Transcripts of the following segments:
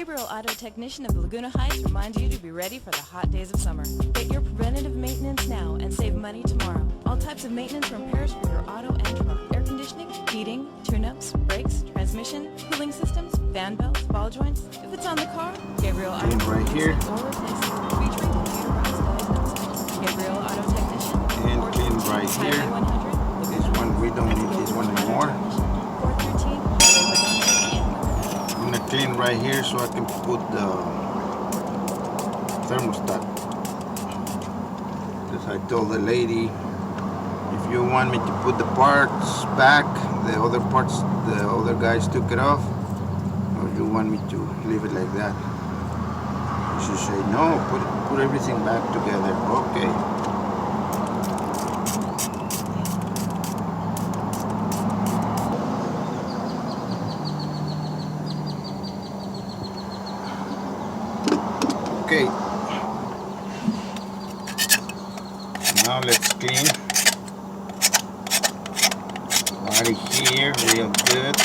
Gabriel Auto Technician of Laguna Heights reminds you to be ready for the hot days of summer. Get your preventative maintenance now and save money tomorrow. All types of maintenance and repairs for your auto and truck. Air conditioning, heating, tune-ups, brakes, transmission, cooling systems, fan belts, ball joints. If it's on the car, Gabriel Auto right here. Or replace it. Featuring computerized diagnostics. Gabriel Auto Technician. And clean right here. This one, we don't need this one anymore. 413 Highway 100 I'm gonna clean right here so I can put the thermostat. Because I told the lady, if you want me to put the parts back, the other guys took it off, or you want me to leave it like that? She said, no, put everything back together. Okay. Okay, now let's clean right here real good.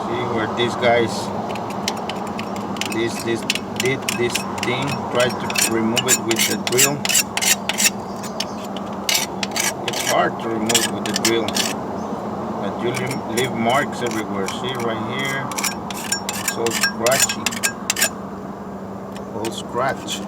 See where these guys did this thing, try to remove it with the drill. It's hard to remove with the drill, but you leave marks everywhere. See right here, it's all scratchy. Scratch.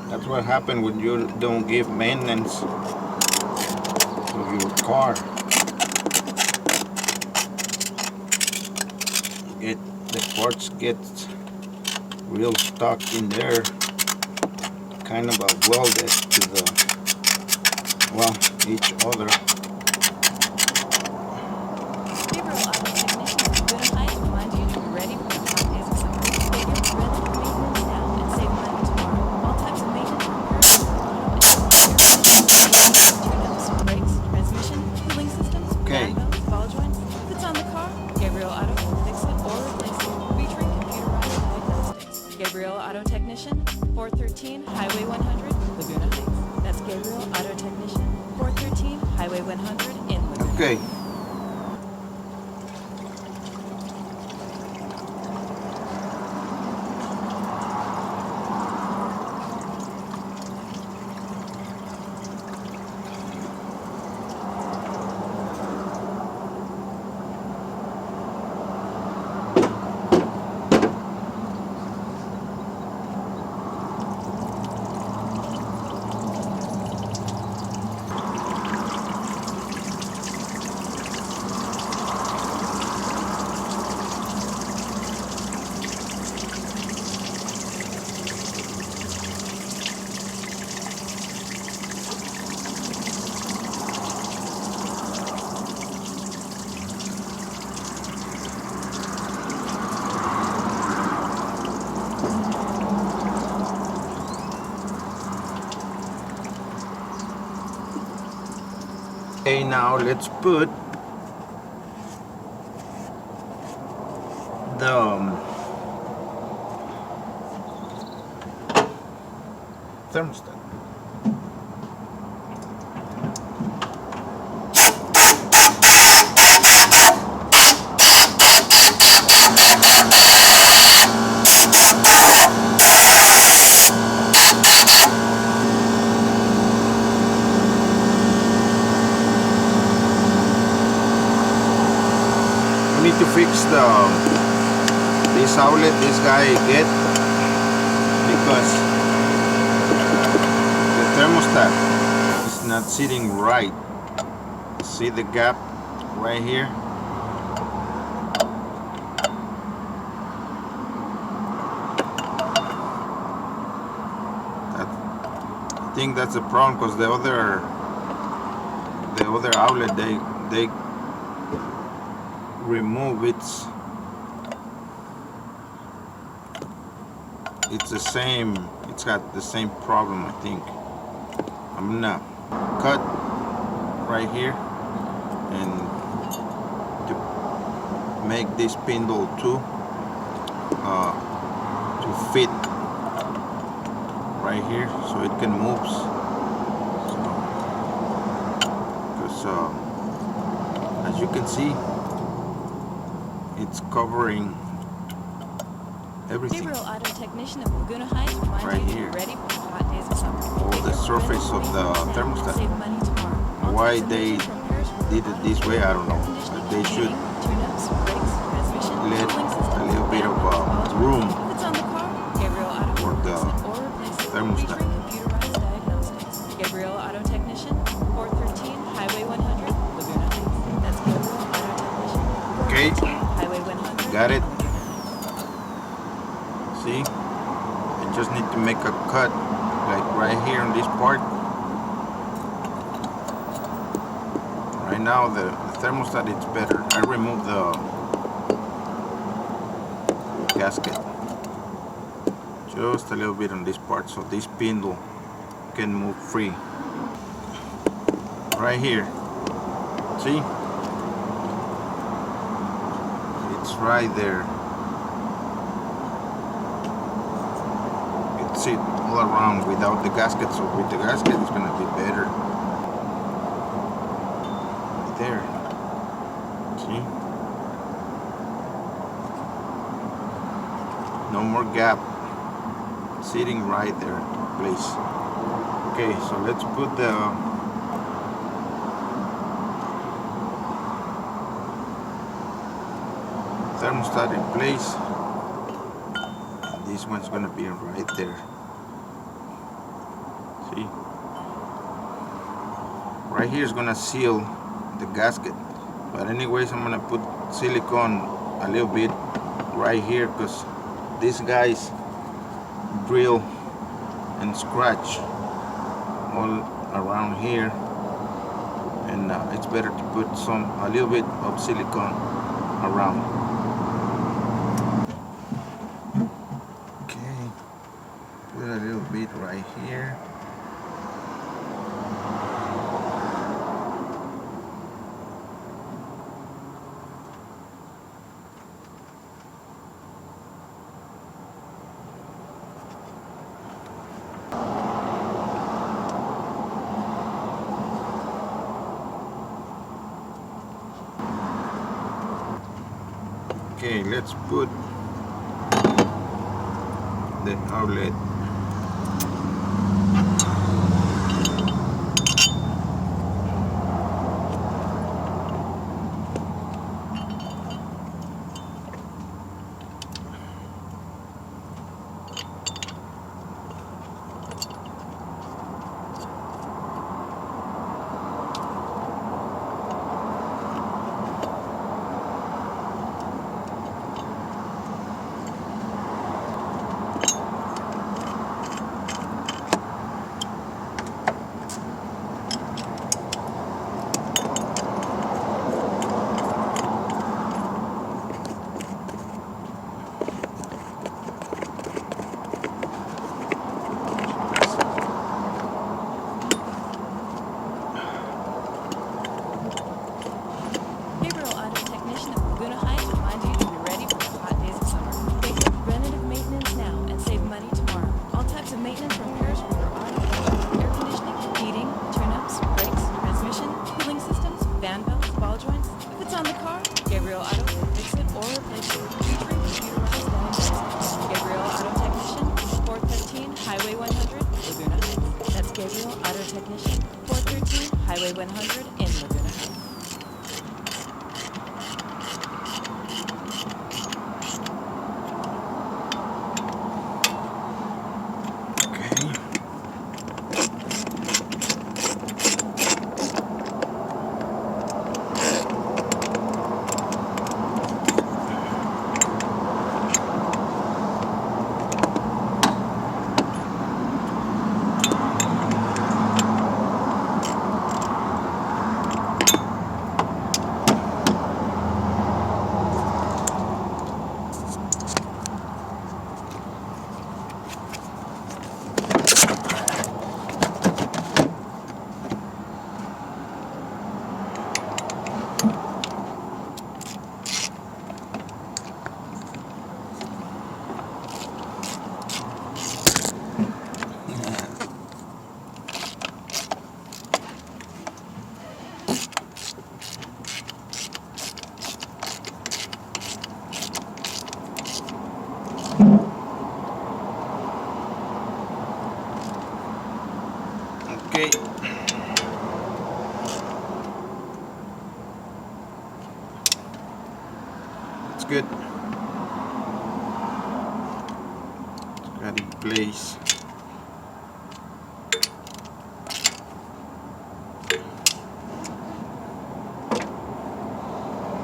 That's what happens when you don't give maintenance to your car. The parts get real stuck in there, kind of welded to each other. Gabriel Auto Technician of Laguna Heights reminds you to be ready for the hot days of summer. Get your preventative maintenance now and save money tomorrow. All types of maintenance and repairs for your auto and truck. Air conditioning, tune-ups, brakes, transmission, cooling systems, Okay. fan belts, ball joints. If it's on the car, Gabriel Auto will fix it or replace it. Featuring computerized diagnostics. Gabriel Auto Technician, 413 Highway 100, Laguna Heights. That's Gabriel Auto Technician, 413 Highway 100 in Laguna. Okay. Okay, now let's put the thermostat. We need to fix this this outlet this guy get, because the thermostat is not sitting right. See the gap right here? I think that's the problem, because the other outlet they remove it's the same, it's got the same problem. I think I'm gonna cut right here and to make this spindle to fit right here so it can move. Because as you can see, it's covering everything. Gabriel Auto Technician of Laguna Heights reminds Right you to here. be ready for the hot days of summer. All Get the your surface of the preventative maintenance now and thermostat. save money tomorrow. All Why types of they maintenance from repairs for did your it this auto, way, I don't know. air conditioning, They should heating, tune-ups, brakes, transmission, let cooling a systems, little bit and of all jobs. room If it's on the car, Gabriel Auto for will the fix it or replace it, thermostat. featuring computerized diagnostics. Gabriel Auto Technician, 413 Highway 100, Laguna Heights. That's Gabriel Auto Technician, Okay. 413 Highway 100. Got it. Laguna Heights. See, I just need to make a cut like right here on this part. Right now the thermostat it's better. I removed the gasket just a little bit on this part so this spindle can move free. Right here, see, it's right there. It's it all around without the gasket, so with the gasket it's gonna be better. Right there, see, no more gap, sitting right there in place. Okay, so let's put the thermostat in place. And this one's gonna be right there. See? Right here is gonna seal the gasket. But anyways, I'm gonna put silicone a little bit right here because these guys drill and scratch all around here, and it's better to put a little bit of silicone around. Okay, put a little bit right here. Okay, let's put the outlet. it in place.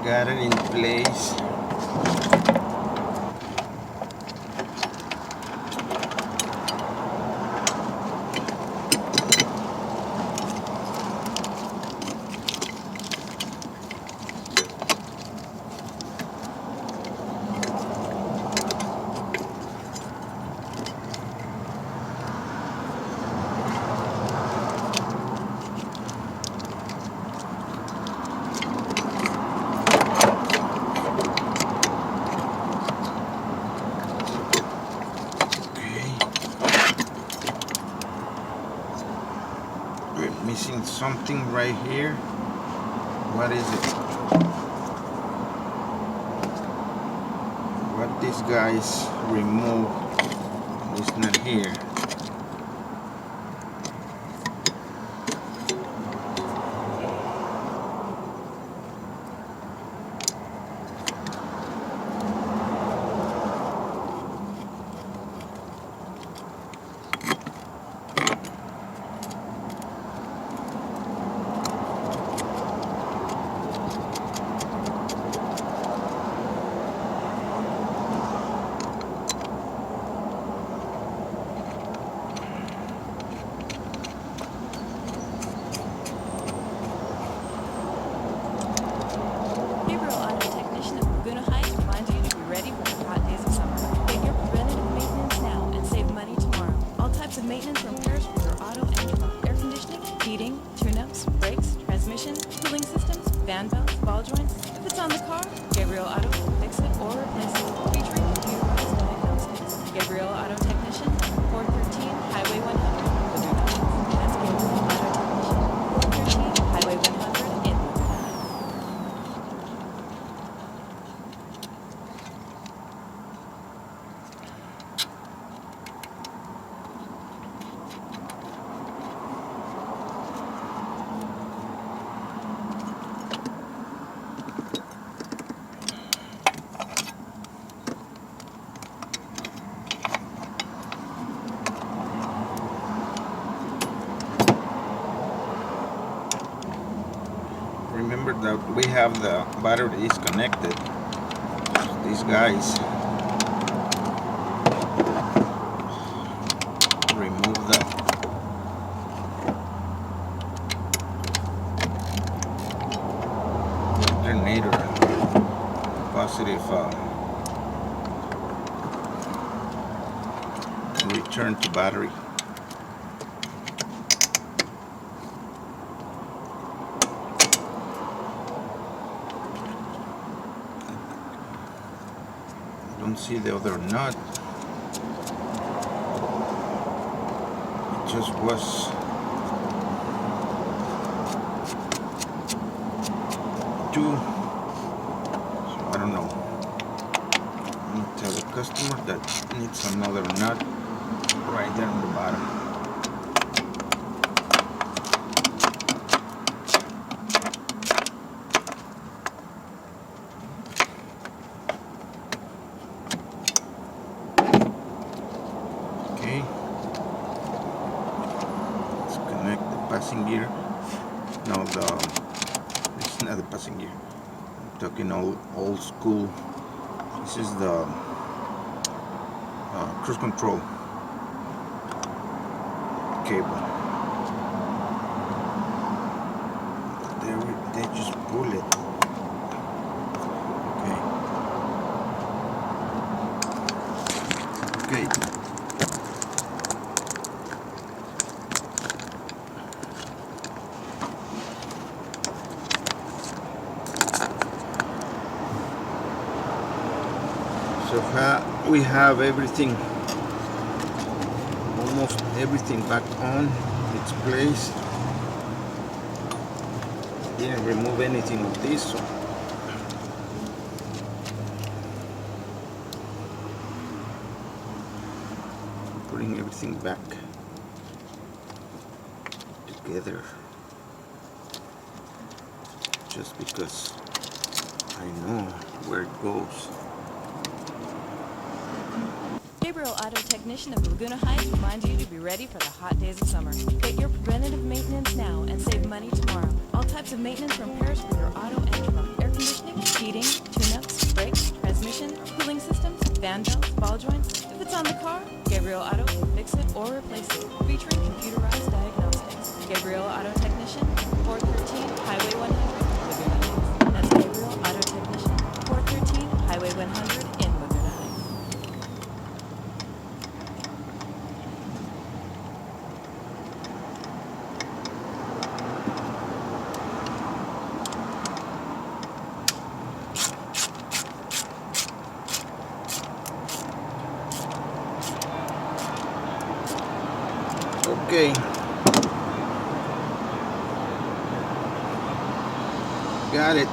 Got it in place. Missing something right here. What is it? What these guys remove is not here. Maintenance repairs for your auto and truck. Air conditioning, heating, tune-ups, brakes, transmission, cooling systems, fan belts, ball joints. If it's on the car, Gabriel Auto will fix it or replace it. Featuring computerized diagnostics. Gabriel Auto Technician, 413 Highway 100, Laguna. That's Gabriel Auto Technician, 413 Highway 100 in Laguna. Remember that we have the battery disconnected. These guys remove the alternator positive return to battery. Don't see the other nut. It just was too, so I don't know. I'm gonna tell the customer that needs another nut right there on the bottom. Let's connect the passing gear. No, this is not the passing gear. I'm talking old school. This is the cruise control cable. They just pull it. Okay. So we have everything, almost everything back on its place. Didn't remove anything of this, so putting everything back together just because I know where it goes. Gabriel Auto Technician of Laguna Heights reminds you to be ready for the hot days of summer. Get your preventative maintenance now and save money tomorrow. All types of maintenance and repairs for your auto and truck. Air conditioning, heating, tune-ups, brakes, transmission, cooling systems, fan belts, ball joints. If it's on the car, Gabriel Auto can fix it or replace it. Featuring computerized diagnostics. Gabriel Auto Technician, 413 Highway 100, Laguna Heights. That's Gabriel Auto Technician, 413 Highway 100 in Laguna Heights. Okay. Got it.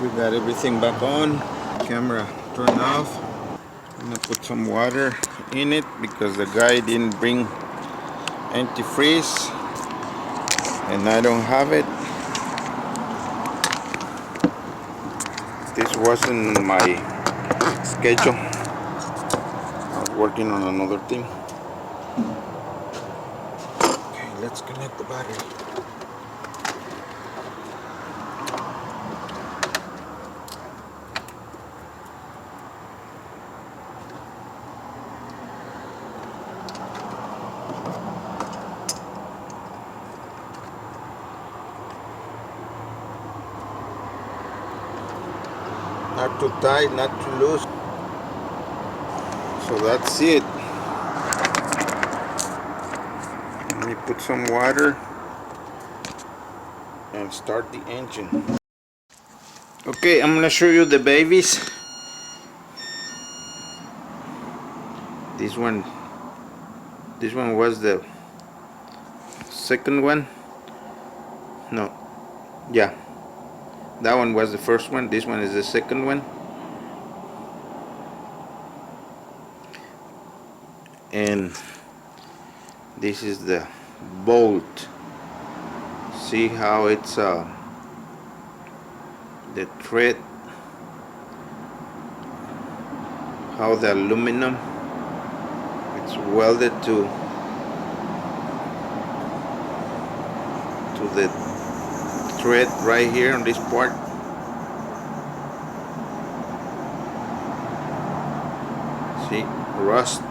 We got everything back on. Camera turned off. I'm gonna put some water in it because the guy didn't bring antifreeze and I don't have it. This wasn't in my schedule. I was working on another thing. Okay, let's connect the battery. Not too tight, not too loose. So that's it. Let me put some water and start the engine. Okay, I'm gonna show you the babies. This one was the second one. No, yeah. That one was the first one. This one is the second one. And this is the bolt. See how it's the thread, how the aluminum, it's welded to the thread right here on this part. See, rust.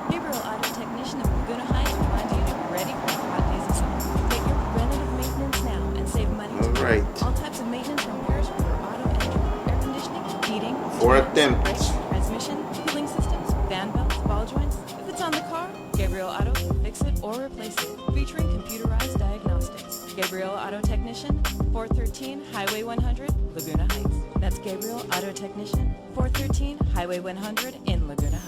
Gabriel Auto Technician of Laguna Heights reminds you to be ready for the hot days of summer. Get your preventative maintenance now and save money tomorrow. Alright. All types of maintenance and repairs for your auto and truck. Air conditioning, heating, 4 tune-ups, attempts. brakes, transmission, cooling systems, fan belts, ball joints. If it's on the car, Gabriel Auto can fix it or replace it. Featuring computerized diagnostics. Gabriel Auto Technician, 413 Highway 100, Laguna Heights. That's Gabriel Auto Technician, 413 Highway 100 in Laguna Heights.